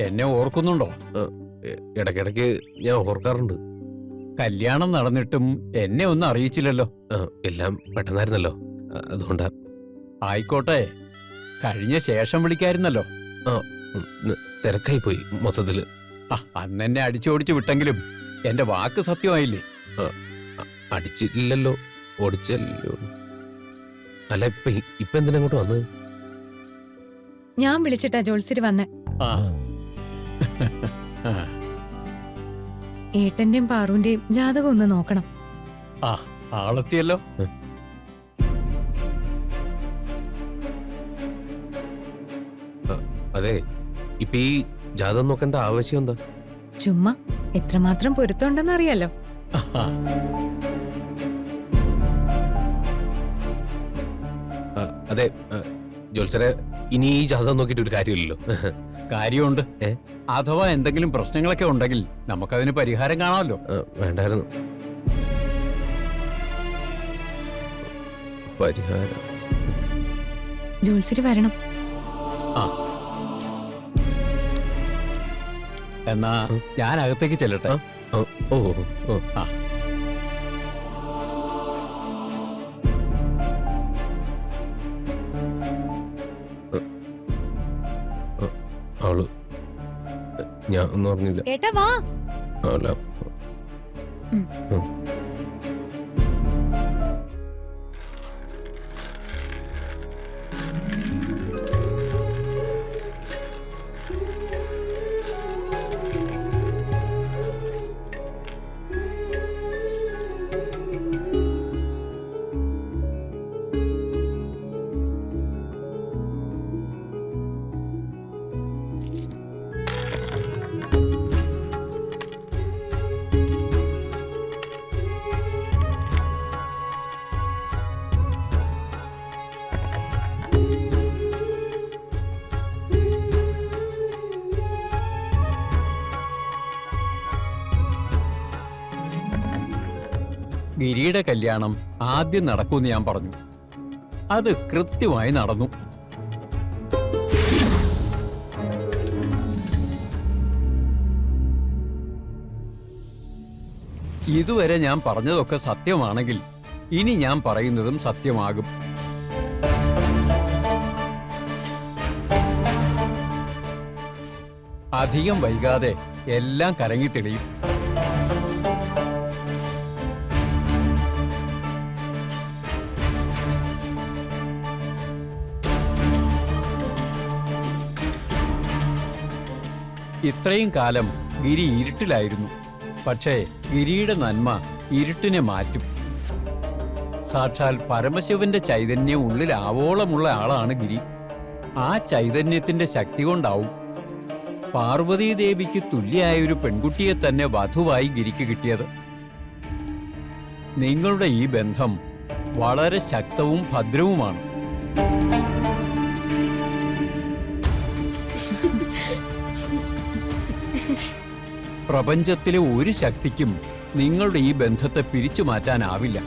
എന്നെ ഓർക്കുന്നുണ്ടോ? ഇടയ്ക്കിടയ്ക്ക് ഞാൻ ഓർക്കാറുണ്ട്. കല്യാണം നടന്നിട്ടും എന്നെ ഒന്നും അറിയിച്ചില്ലല്ലോ. എല്ലാം പെട്ടെന്നായിരുന്നല്ലോ, അതുകൊണ്ടാ. ആയിക്കോട്ടെ, കഴിഞ്ഞ ശേഷം വിളിക്കായിരുന്നല്ലോ. തിരക്കായി പോയി മൊത്തത്തില്. അന്നെന്നെ അടിച്ചോടിച്ചു വിട്ടെങ്കിലും എന്റെ വാക്ക് സത്യമായില്ലേ? അടിച്ചില്ലല്ലോ, ഓടിച്ചല്ലോ. അല്ല, ഇപ്പൊ എന്തിനങ്ങോട്ട് വന്നത്? ഞാൻ വിളിച്ചിട്ടാ ജോത്സ്യര് വന്നേ. ഏട്ടന്റെയും പാറുവിന്റെയും ജാതകം ഒന്ന് നോക്കണം. ആളെത്തിയല്ലോ. അതെ, ഇപ്പൊ ഈ ജാതകം നോക്കേണ്ട ആവശ്യം എന്താ? ചുമ്മാ എത്രമാത്രം പൊരുത്തമുണ്ടെന്ന് അറിയാലോ. അതെ ജോത്സരെ, ഇനി ഈ ജാതകം നോക്കിയിട്ട് ഒരു കാര്യമില്ലല്ലോ. കാര്യമുണ്ട്. അഥവാ എന്തെങ്കിലും പ്രശ്നങ്ങളൊക്കെ ഉണ്ടെങ്കിൽ നമുക്കതിന് പരിഹാരം കാണാമല്ലോ. വേണ്ടായിരുന്നു പരിഹാരം. ജോത്സ്യര് വരണം. എന്നാ ഞാൻ അകത്തേക്ക് ചെല്ലട്ടെ. ഓ അവള് ഞാൻ ഒന്നും പറഞ്ഞില്ല. ഏട്ടാ വാ. അല്ല, ഗിരിയുടെ കല്യാണം ആദ്യം നടക്കൂന്ന് ഞാൻ പറഞ്ഞു. അത് കൃത്യമായി നടന്നു. ഇതുവരെ ഞാൻ പറഞ്ഞതൊക്കെ സത്യമാണെങ്കിൽ ഇനി ഞാൻ പറയുന്നതും സത്യമാകും. അധികം വൈകാതെ എല്ലാം കരങ്ങിത്തെളിയും. ഇത്രയും കാലം ഗിരി ഇരുട്ടിലായിരുന്നു. പക്ഷേ ഗിരിയുടെ നന്മ ഇരുട്ടിനെ മാറ്റും. സാക്ഷാൽ പരമശിവന്റെ ചൈതന്യം ഉള്ളിൽ ആവോളമുള്ള ആളാണ് ഗിരി. ആ ചൈതന്യത്തിന്റെ ശക്തി കൊണ്ടാവും പാർവതീദേവിക്ക് തുല്യായ ഒരു പെൺകുട്ടിയെ തന്നെ വധുവായി ഗിരിക്ക് കിട്ടിയത്. നിങ്ങളുടെ ഈ ബന്ധം വളരെ ശക്തവും ഭദ്രവുമാണ്. പ്രപഞ്ചത്തിലെ ഒരു ശക്തിക്കും നിങ്ങളുടെ ഈ ബന്ധത്തെ പിരിച്ചു മാറ്റാനാവില്ല.